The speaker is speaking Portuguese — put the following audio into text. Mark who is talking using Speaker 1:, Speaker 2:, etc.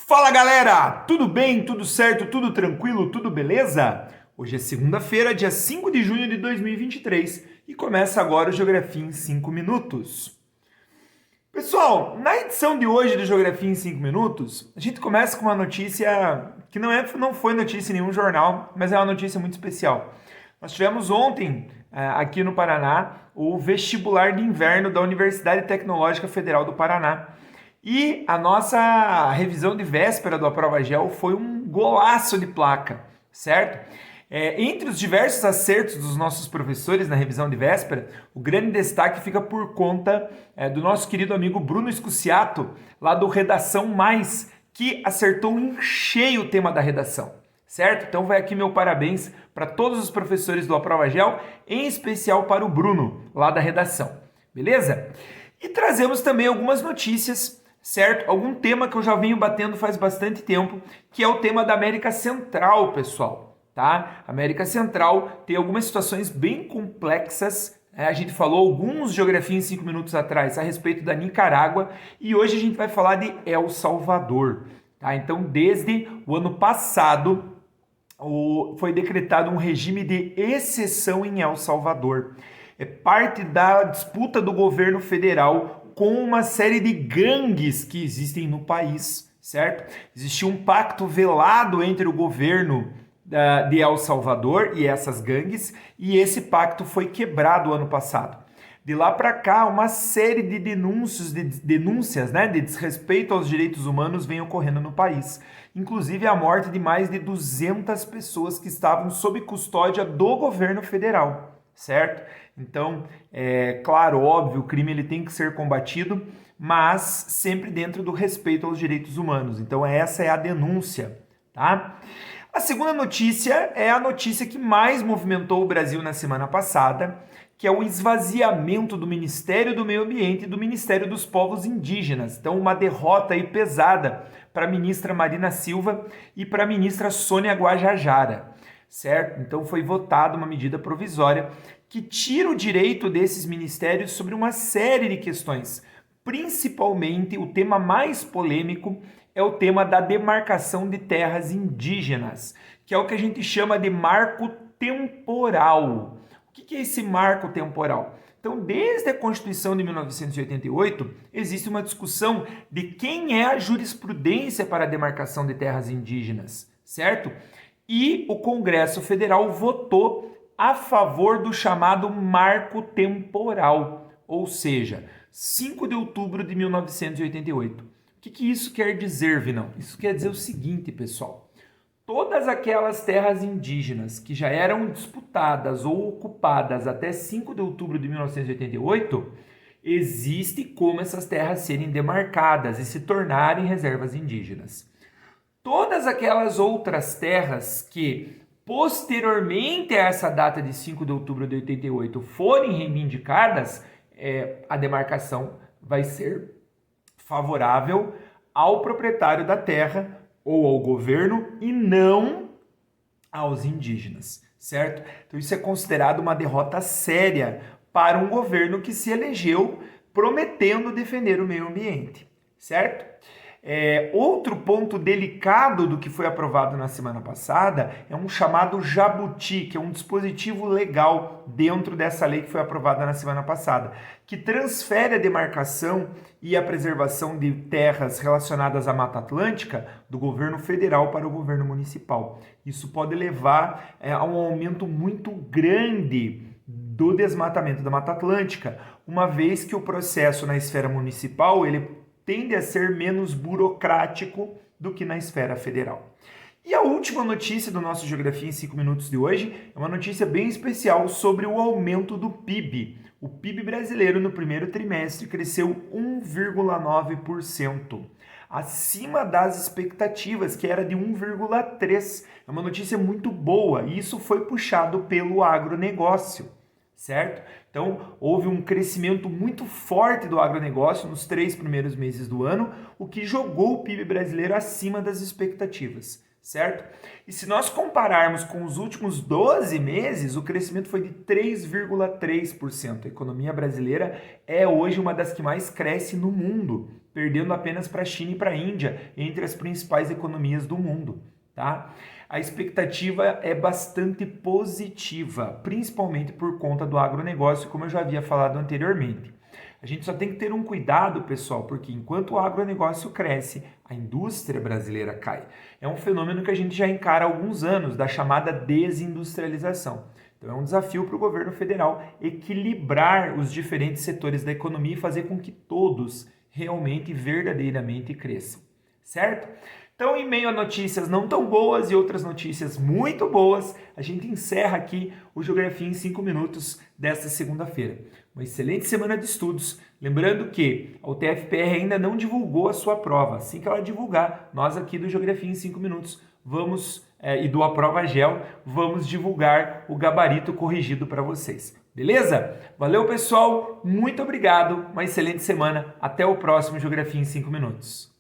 Speaker 1: Fala galera, tudo bem, tudo certo, tudo tranquilo, tudo beleza? Hoje é segunda-feira, dia 5 de junho de 2023 e começa agora o Geografia em 5 minutos. Pessoal, na edição de hoje do Geografia em 5 minutos, a gente começa com uma notícia que não foi notícia em nenhum jornal, mas é uma notícia muito especial. Nós tivemos ontem, aqui no Paraná, o vestibular de inverno da Universidade Tecnológica Federal do Paraná. E a nossa revisão de véspera do AprovaGel foi um golaço de placa, certo? Entre os diversos acertos dos nossos professores na revisão de véspera, o grande destaque fica por conta do nosso querido amigo Bruno Escuciato, lá do Redação Mais, que acertou em cheio o tema da redação, certo? Então vai aqui meu parabéns para todos os professores do AprovaGel, em especial para o Bruno, lá da redação, beleza? E trazemos também algumas notícias, certo? Algum tema que eu já venho batendo faz bastante tempo, que é o tema da América Central, pessoal, tá? América Central tem algumas situações bem complexas. A gente falou alguns Geografia em 5 minutos atrás a respeito da Nicarágua e hoje a gente vai falar de El Salvador, tá? Então, desde o ano passado, foi decretado um regime de exceção em El Salvador. É parte da disputa do governo federal com uma série de gangues que existem no país, certo? Existia um pacto velado entre o governo de El Salvador e essas gangues, e esse pacto foi quebrado ano passado. De lá para cá, uma série de denúncias, né, de desrespeito aos direitos humanos vem ocorrendo no país. Inclusive a morte de mais de 200 pessoas que estavam sob custódia do governo federal, certo? Então, claro, óbvio, o crime ele tem que ser combatido, mas sempre dentro do respeito aos direitos humanos. Então, essa é a denúncia, tá? A segunda notícia é a notícia que mais movimentou o Brasil na semana passada, que é o esvaziamento do Ministério do Meio Ambiente e do Ministério dos Povos Indígenas. Então, uma derrota aí pesada para a ministra Marina Silva e para a ministra Sônia Guajajara, certo? Então, foi votada uma medida provisória que tira o direito desses ministérios sobre uma série de questões. Principalmente, o tema mais polêmico é o tema da demarcação de terras indígenas, que é o que a gente chama de marco temporal. O que é esse marco temporal? Então, desde a Constituição de 1988, existe uma discussão de quem é a jurisprudência para a demarcação de terras indígenas, certo? E o Congresso Federal votou a favor do chamado marco temporal, ou seja, 5 de outubro de 1988. O que isso quer dizer, Vinão? Isso quer dizer o seguinte, pessoal. Todas aquelas terras indígenas que já eram disputadas ou ocupadas até 5 de outubro de 1988, existe como essas terras serem demarcadas e se tornarem reservas indígenas. Todas aquelas outras terras que posteriormente a essa data de 5 de outubro de 88 forem reivindicadas, a demarcação vai ser favorável ao proprietário da terra ou ao governo e não aos indígenas, certo? Então isso é considerado uma derrota séria para um governo que se elegeu prometendo defender o meio ambiente, certo? Outro ponto delicado do que foi aprovado na semana passada é um chamado Jabuti, que é um dispositivo legal dentro dessa lei que foi aprovada na semana passada, que transfere a demarcação e a preservação de terras relacionadas à Mata Atlântica do governo federal para o governo municipal. Isso pode levar a um aumento muito grande do desmatamento da Mata Atlântica, uma vez que o processo na esfera municipal ele tende a ser menos burocrático do que na esfera federal. E a última notícia do nosso Geografia em 5 minutos de hoje é uma notícia bem especial sobre o aumento do PIB. O PIB brasileiro no primeiro trimestre cresceu 1,9%, acima das expectativas, que era de 1,3%. É uma notícia muito boa e isso foi puxado pelo agronegócio, certo? Então, houve um crescimento muito forte do agronegócio nos 3 primeiros meses do ano, o que jogou o PIB brasileiro acima das expectativas, certo? E se nós compararmos com os últimos 12 meses, o crescimento foi de 3,3%. A economia brasileira é hoje uma das que mais cresce no mundo, perdendo apenas para a China e para a Índia, entre as principais economias do mundo. Tá? A expectativa é bastante positiva, principalmente por conta do agronegócio, como eu já havia falado anteriormente. A gente só tem que ter um cuidado, pessoal, porque enquanto o agronegócio cresce, a indústria brasileira cai. É um fenômeno que a gente já encara há alguns anos, da chamada desindustrialização. Então é um desafio para o governo federal equilibrar os diferentes setores da economia e fazer com que todos realmente e verdadeiramente cresçam, certo? Então, em meio a notícias não tão boas e outras notícias muito boas, a gente encerra aqui o Geografia em 5 minutos desta segunda-feira. Uma excelente semana de estudos. Lembrando que a UTF-PR ainda não divulgou a sua prova. Assim que ela divulgar, nós aqui do Geografia em 5 minutos vamos, e do Aprova Gel, vamos divulgar o gabarito corrigido para vocês. Beleza? Valeu, pessoal. Muito obrigado. Uma excelente semana. Até o próximo Geografia em 5 minutos.